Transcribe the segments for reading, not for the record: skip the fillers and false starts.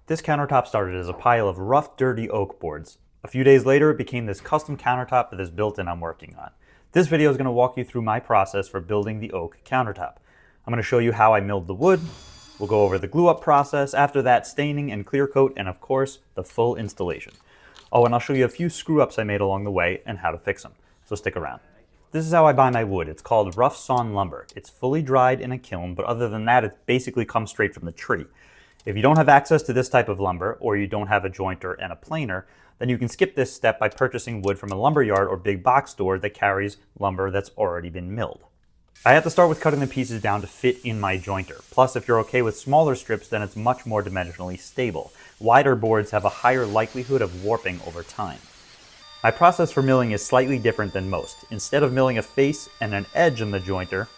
This countertop started as a pile of rough, dirty oak boards. A few days later, it became this custom countertop with this built-in I'm working on. This video is going to walk you through my process for building the oak countertop. I'm going to show you how I milled the wood. We'll go over the glue up process, after that staining and clear coat, and of course, the full installation. Oh, and I'll show you a few screw ups I made along the way and how to fix them, so stick around. This is how I buy my wood. It's called rough sawn lumber. It's fully dried in a kiln, but other than that, it basically comes straight from the tree. If you don't have access to this type of lumber, or you don't have a jointer and a planer, then you can skip this step by purchasing wood from a lumber yard or big box store that carries lumber that's already been milled. I had to start with cutting the pieces down to fit in my jointer. Plus, if you're okay with smaller strips, then it's much more dimensionally stable. Wider boards have a higher likelihood of warping over time. My process for milling is slightly different than most. Instead of milling a face and an edge in the jointer,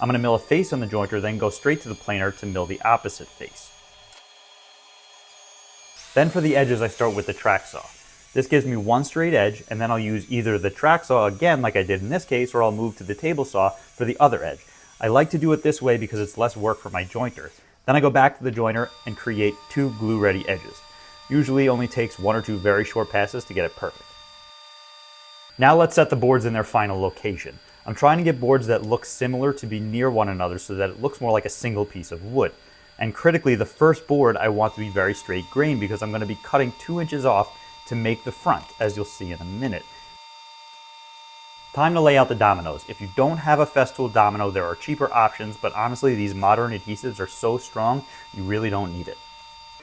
I'm going to mill a face on the jointer, then go straight to the planer to mill the opposite face. Then for the edges, I start with the track saw. This gives me one straight edge, and then I'll use either the track saw again like I did in this case, or I'll move to the table saw for the other edge. I like to do it this way because it's less work for my jointer. Then I go back to the jointer and create two glue-ready edges. Usually only takes one or two very short passes to get it perfect. Now let's set the boards in their final location. I'm trying to get boards that look similar to be near one another so that it looks more like a single piece of wood. And critically, the first board I want to be very straight grain because I'm going to be cutting 2 inches off to make the front, as you'll see in a minute. Time to lay out the dominoes. If you don't have a Festool Domino, there are cheaper options, but honestly, these modern adhesives are so strong, you really don't need it.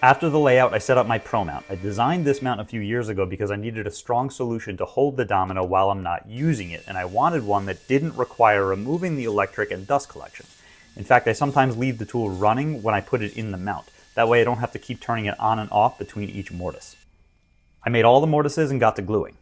After the layout, I set up my ProMount. I designed this mount a few years ago because I needed a strong solution to hold the domino while I'm not using it, and I wanted one that didn't require removing the electric and dust collection. In fact, I sometimes leave the tool running when I put it in the mount. That way I don't have to keep turning it on and off between each mortise. I made all the mortises and got to gluing.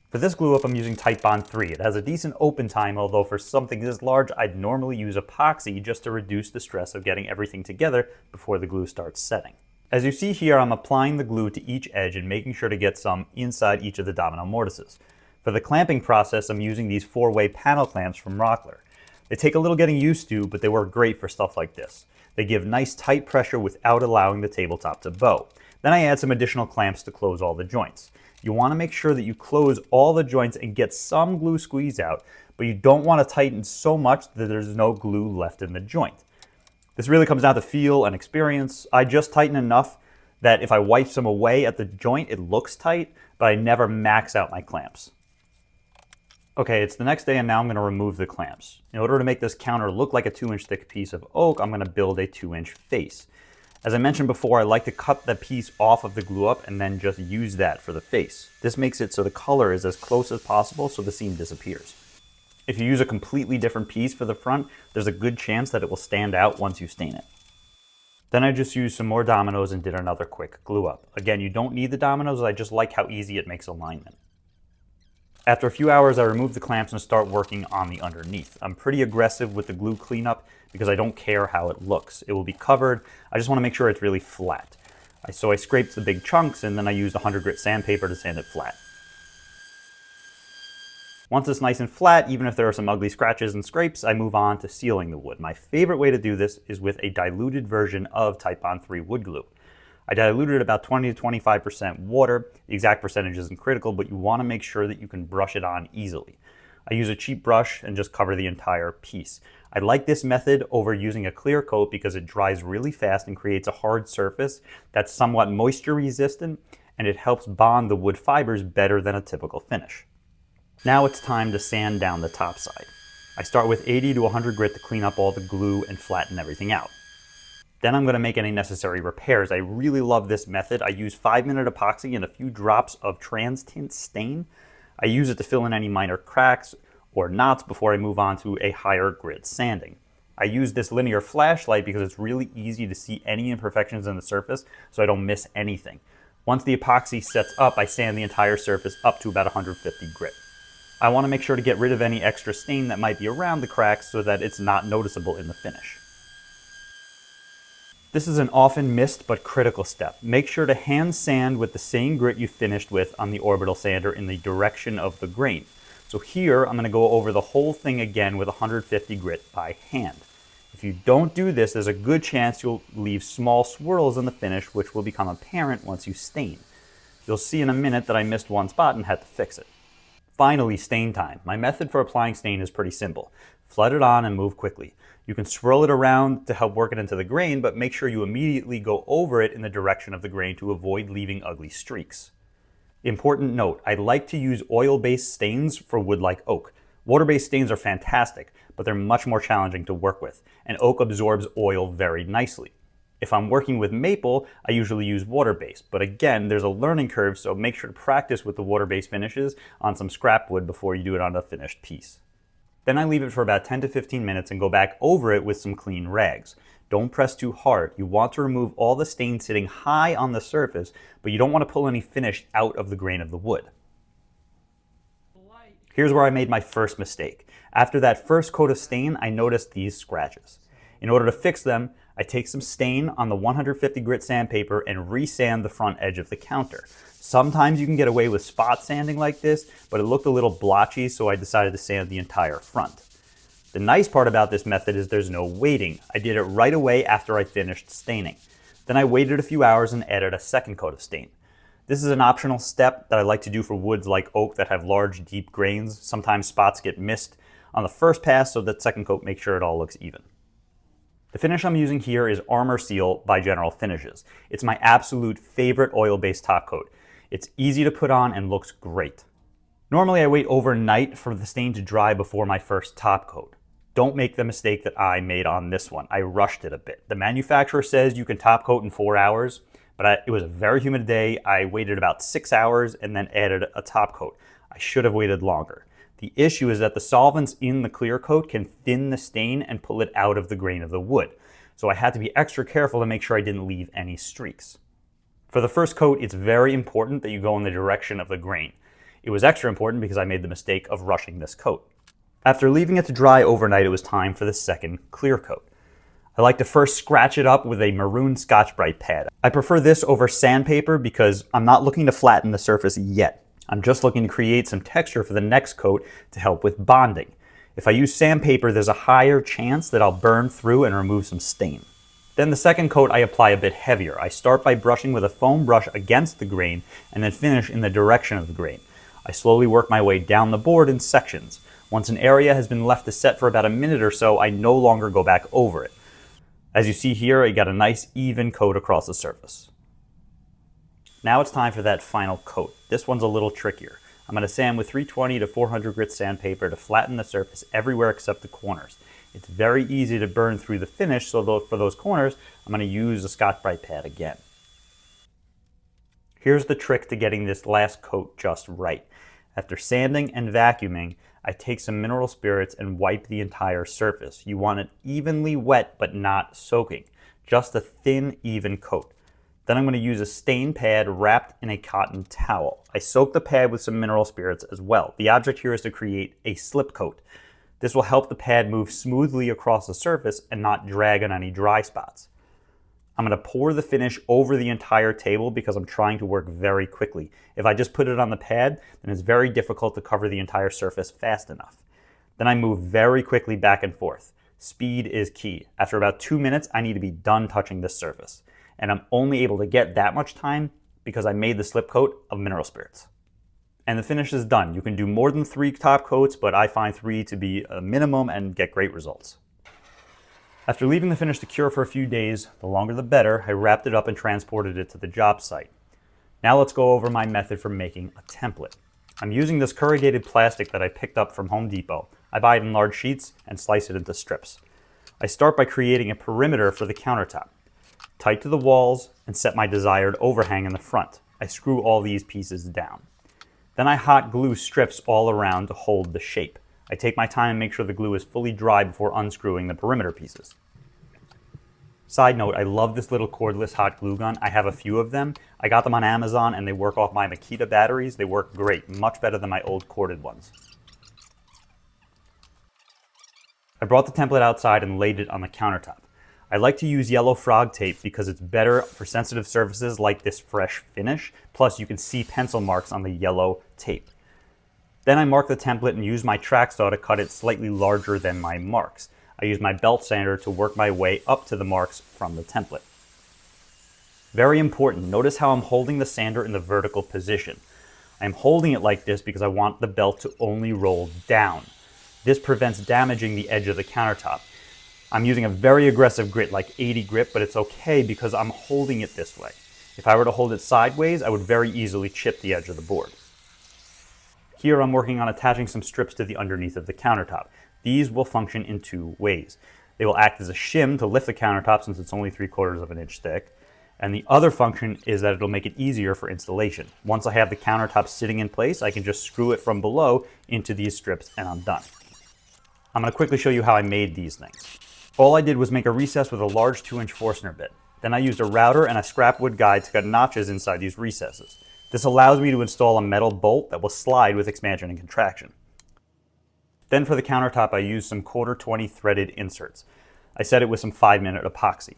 For this glue up, I'm using Titebond 3. It has a decent open time, although for something this large, I'd normally use Epoxy just to reduce the stress of getting everything together before the glue starts setting. As you see here, I'm applying the glue to each edge and making sure to get some inside each of the domino mortises. For the clamping process, I'm using these 4-way panel clamps from Rockler. They take a little getting used to, but they work great for stuff like this. They give nice tight pressure without allowing the tabletop to bow. Then I add some additional clamps to close all the joints. You want to make sure that you close all the joints and get some glue squeeze out, but you don't want to tighten so much that there's no glue left in the joint. This really comes down to feel and experience. I just tighten enough that if I wipe some away at the joint, it looks tight, but I never max out my clamps. Okay, it's the next day and now I'm going to remove the clamps. In order to make this counter look like a 2-inch thick piece of oak, I'm going to build a 2-inch face. As I mentioned before, I like to cut the piece off of the glue up and then just use that for the face. This makes it so the color is as close as possible so the seam disappears. If you use a completely different piece for the front, there's a good chance that it will stand out once you stain it. Then I just used some more dominoes and did another quick glue up. Again, you don't need the dominoes, I just like how easy it makes alignment. After a few hours, I remove the clamps and start working on the underneath. I'm pretty aggressive with the glue cleanup because I don't care how it looks. It will be covered. I just want to make sure it's really flat. So I scraped the big chunks and then I used 100 grit sandpaper to sand it flat. Once it's nice and flat, even if there are some ugly scratches and scrapes, I move on to sealing the wood. My favorite way to do this is with a diluted version of Titebond 3 wood glue. I diluted about 20 to 25% water. The exact percentage isn't critical, but you want to make sure that you can brush it on easily. I use a cheap brush and just cover the entire piece. I like this method over using a clear coat because it dries really fast and creates a hard surface that's somewhat moisture resistant, and it helps bond the wood fibers better than a typical finish. Now it's time to sand down the top side. I start with 80 to 100 grit to clean up all the glue and flatten everything out. Then I'm going to make any necessary repairs. I really love this method. I use 5-minute epoxy and a few drops of TransTint stain. I use it to fill in any minor cracks or knots before I move on to a higher grit sanding. I use this linear flashlight because it's really easy to see any imperfections in the surface so I don't miss anything. Once the epoxy sets up, I sand the entire surface up to about 150 grit. I want to make sure to get rid of any extra stain that might be around the cracks so that it's not noticeable in the finish. This is an often missed but critical step. Make sure to hand sand with the same grit you finished with on the orbital sander in the direction of the grain. So here I'm going to go over the whole thing again with 150 grit by hand. If you don't do this, there's a good chance you'll leave small swirls in the finish, which will become apparent once you stain. You'll see in a minute that I missed one spot and had to fix it. Finally, stain time. My method for applying stain is pretty simple. Flood it on and move quickly. You can swirl it around to help work it into the grain, but make sure you immediately go over it in the direction of the grain to avoid leaving ugly streaks. Important note, I like to use oil-based stains for wood like oak. Water-based stains are fantastic, but they're much more challenging to work with, and oak absorbs oil very nicely. If I'm working with maple, I usually use water-based, but again, there's a learning curve, so make sure to practice with the water-based finishes on some scrap wood before you do it on a finished piece. Then I leave it for about 10 to 15 minutes and go back over it with some clean rags. Don't press too hard. You want to remove all the stain sitting high on the surface, but you don't want to pull any finish out of the grain of the wood. Here's where I made my first mistake. After that first coat of stain, I noticed these scratches. In order to fix them, I take some stain on the 150 grit sandpaper and resand the front edge of the counter. Sometimes you can get away with spot sanding like this, but it looked a little blotchy, so I decided to sand the entire front. The nice part about this method is there's no waiting. I did it right away after I finished staining. Then I waited a few hours and added a second coat of stain. This is an optional step that I like to do for woods like oak that have large, deep grains. Sometimes spots get missed on the first pass, so that second coat makes sure it all looks even. The finish I'm using here is Armor Seal by General Finishes. It's my absolute favorite oil-based top coat. It's easy to put on and looks great. Normally I wait overnight for the stain to dry before my first top coat. Don't make the mistake that I made on this one. I rushed it a bit. The manufacturer says you can top coat in 4 hours, but it was a very humid day. I waited about 6 hours and then added a top coat. I should have waited longer. The issue is that the solvents in the clear coat can thin the stain and pull it out of the grain of the wood. So I had to be extra careful to make sure I didn't leave any streaks. For the first coat, it's very important that you go in the direction of the grain. It was extra important because I made the mistake of rushing this coat. After leaving it to dry overnight, it was time for the second clear coat. I like to first scratch it up with a Maroon Scotch-Brite Pad. I prefer this over sandpaper because I'm not looking to flatten the surface yet. I'm just looking to create some texture for the next coat to help with bonding. If I use sandpaper, there's a higher chance that I'll burn through and remove some stain. Then the second coat I apply a bit heavier. I start by brushing with a foam brush against the grain and then finish in the direction of the grain. I slowly work my way down the board in sections. Once an area has been left to set for about a minute or so, I no longer go back over it. As you see here, I got a nice even coat across the surface. Now it's time for that final coat. This one's a little trickier. I'm going to sand with 320 to 400 grit sandpaper to flatten the surface everywhere except the corners. It's very easy to burn through the finish, so for those corners, I'm going to use a Scotch-Brite Pad again. Here's the trick to getting this last coat just right. After sanding and vacuuming, I take some mineral spirits and wipe the entire surface. You want it evenly wet but not soaking. Just a thin, even coat. Then I'm going to use a stain pad wrapped in a cotton towel. I soak the pad with some mineral spirits as well. The object here is to create a slip coat. This will help the pad move smoothly across the surface and not drag on any dry spots. I'm going to pour the finish over the entire table because I'm trying to work very quickly. If I just put it on the pad, then it's very difficult to cover the entire surface fast enough. Then I move very quickly back and forth. Speed is key. After about 2 minutes, I need to be done touching this surface. And I'm only able to get that much time because I made the slip coat of mineral spirits. And the finish is done. You can do more than 3 top coats, but I find 3 to be a minimum and get great results. After leaving the finish to cure for a few days, the longer the better, I wrapped it up and transported it to the job site. Now let's go over my method for making a template. I'm using this corrugated plastic that I picked up from Home Depot. I buy it in large sheets and slice it into strips. I start by creating a perimeter for the countertop. Tight to the walls and set my desired overhang in the front. I screw all these pieces down. Then I hot glue strips all around to hold the shape. I take my time and make sure the glue is fully dry before unscrewing the perimeter pieces. Side note, I love this little cordless hot glue gun. I have a few of them. I got them on Amazon and they work off my Makita batteries. They work great, much better than my old corded ones. I brought the template outside and laid it on the countertop. I like to use yellow FrogTape because it's better for sensitive surfaces like this fresh finish. Plus you can see pencil marks on the yellow tape. Then I mark the template and use my track saw to cut it slightly larger than my marks. I use my belt sander to work my way up to the marks from the template. Very important, notice how I'm holding the sander in the vertical position. I'm holding it like this because I want the belt to only roll down. This prevents damaging the edge of the countertop. I'm using a very aggressive grit, like 80 grit, but it's okay because I'm holding it this way. If I were to hold it sideways, I would very easily chip the edge of the board. Here I'm working on attaching some strips to the underneath of the countertop. These will function in two ways. They will act as a shim to lift the countertop since it's only 3/4 of an inch thick. And the other function is that it'll make it easier for installation. Once I have the countertop sitting in place, I can just screw it from below into these strips and I'm done. I'm going to quickly show you how I made these things. All I did was make a recess with a large 2-inch Forstner bit. Then I used a router and a scrap wood guide to cut notches inside these recesses. This allows me to install a metal bolt that will slide with expansion and contraction. Then for the countertop, I used some 1/4-20 threaded inserts. I set it with some 5-minute epoxy.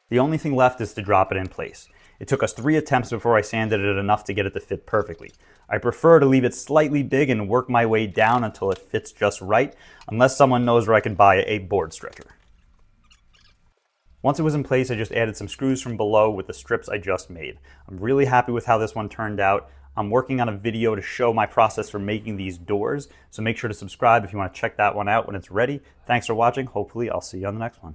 The only thing left is to drop it in place. It took us 3 attempts before I sanded it enough to get it to fit perfectly. I prefer to leave it slightly big and work my way down until it fits just right, unless someone knows where I can buy a board stretcher. Once it was in place, I just added some screws from below with the strips I just made. I'm really happy with how this one turned out. I'm working on a video to show my process for making these doors, so make sure to subscribe if you want to check that one out when it's ready. Thanks for watching. Hopefully I'll see you on the next one.